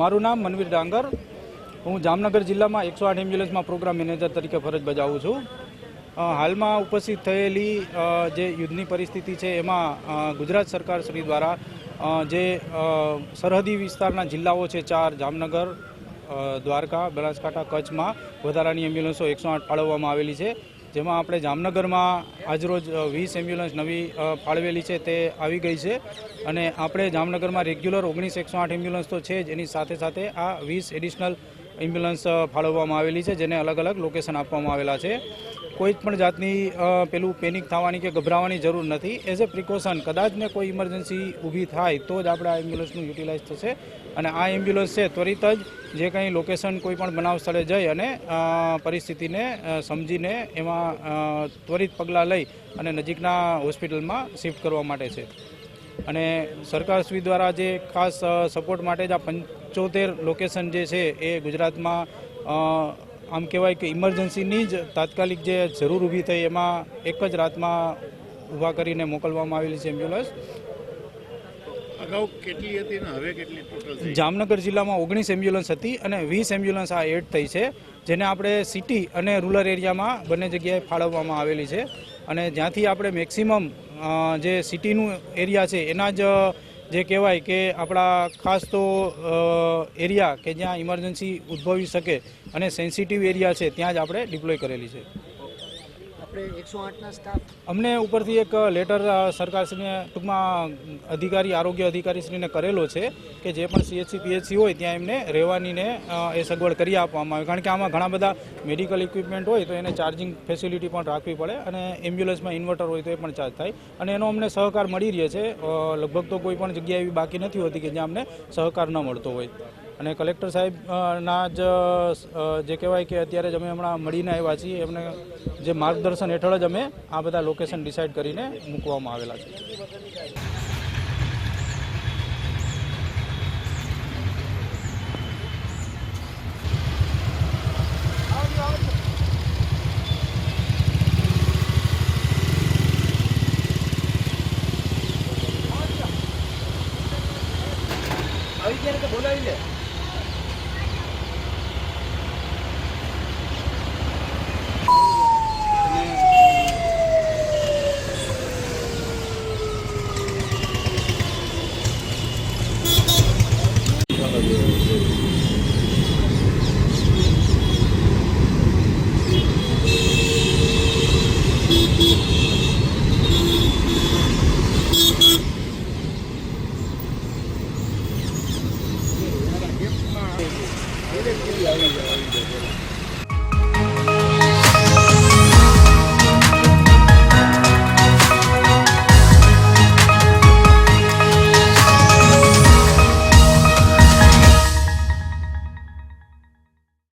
મારું નામ મનવીર ડાંગર. હું જામનગર જિલ્લામાં 108 એમ્બ્યુલન્સમાં પ્રોગ્રામ મેનેજર તરીકે ફરજ બજાવું છું. હાલમાં ઉપસ્થિત થયેલી જે યુદ્ધની પરિસ્થિતિ છે એમાં ગુજરાત સરકાર શ્રી દ્વારા જે સરહદી વિસ્તારના જિલ્લાઓ છે 4 જામનગર, દ્વારકા, બનાસકાંઠા, કચ્છમાં વધારાની એમ્બ્યુલન્સો 108 ફાળવવામાં આવેલી છે. જેમાં આપણે જામનગરમાં આજરોજ 20 એમ્બ્યુલન્સ નવી ફાળવેલી છે તે આવી ગઈ છે અને આપણે જામનગરમાં રેગ્યુલર 19 108 એમ્બ્યુલન્સ તો છે જ, એની સાથે સાથે આ 20 એડિશનલ એમ્બ્યુલન્સ ફાળવવામાં આવેલી છે જેને અલગ અલગ લોકેશન આપવામાં આવેલા છે. કોઈ પણ જાતની પેલું પેનિક થવાની કે ગભરાવાની જરૂર નથી. એઝ એ પ્રિકોશન કદાચ ને કોઈ ઇમરજન્સી ઊભી થાય તો જ આપણે આ એમ્બ્યુલન્સનું યુટિલાઇઝ થશે અને આ એમ્બ્યુલન્સ છે ત્વરિત જ જે કંઈ લોકેશન કોઈ પણ બનાવ સ્થળે જઈ અને પરિસ્થિતિને સમજીને એમાં ત્વરિત પગલાં લઈ અને નજીકના હોસ્પિટલમાં શિફ્ટ કરવા માટે છે. અને સરકારશ્રી દ્વારા જે ખાસ સપોર્ટ માટે જ આ 75 લોકેશન જે છે એ ગુજરાતમાં આમ કહેવાય કે ઇમરજન્સીની જ તાત્કાલિક જે જરૂર ઊભી થઈ એમાં એક જ રાતમાં ઊભા કરીને મોકલવામાં આવેલી છે એમ્બ્યુલન્સ. અગાઉ કેટલી હતી ને હવે કેટલી ટોટલ? જામનગર જિલ્લામાં 19 એમ્બ્યુલન્સ હતી અને 20 એમ્બ્યુલન્સ આ એડ થઈ છે, જેને આપણે સિટી અને રૂરલ એરિયામાં બંને જગ્યાએ ફાળવવામાં આવેલી છે. અને જ્યાંથી આપણે મેક્સિમમ જે સિટીનું એરિયા છે એના જ જે કહેવાય કે આપણા ખાસ તો એરિયા કે જ્યાં ઇમરજન્સી ઉદ્ભવી શકે અને સેન્સિટિવ એરિયા છે ત્યાં જ આપણે ડિપ્લોય કરેલી છે. અમને ઉપરથી એક લેટર સરકારશ્રીને ટૂંકમાં આરોગ્ય અધિકારીશ્રીને કરેલો છે કે જે પણ CHC PHC હોય ત્યાં એમને રહેવાનીને એ સગવડ કરી આપવામાં આવે, કારણ કે આમાં ઘણા બધા મેડિકલ ઇક્વિપમેન્ટ હોય તો એને ચાર્જિંગ ફેસિલિટી પણ રાખવી પડે અને એમ્બ્યુલન્સમાં ઇન્વર્ટર હોય તો એ પણ ચાર્જ થાય અને એનો અમને સહકાર મળી રહે છે. લગભગ તો કોઈ પણ જગ્યા એવી બાકી નથી હોતી કે જ્યાં અમને સહકાર ન મળતો હોય. અને કલેક્ટર સાહેબના જ જે કહેવાય કે અત્યારે જ અમે હમણાં મળીને આવ્યા છીએ, એમને જે માર્ગદર્શન હેઠળ જ અમે આ બધા લોકેશન ડિસાઇડ કરીને મૂકવામાં આવેલા છે. આવી ગયા તો બોલાવી લે. આવી જાય.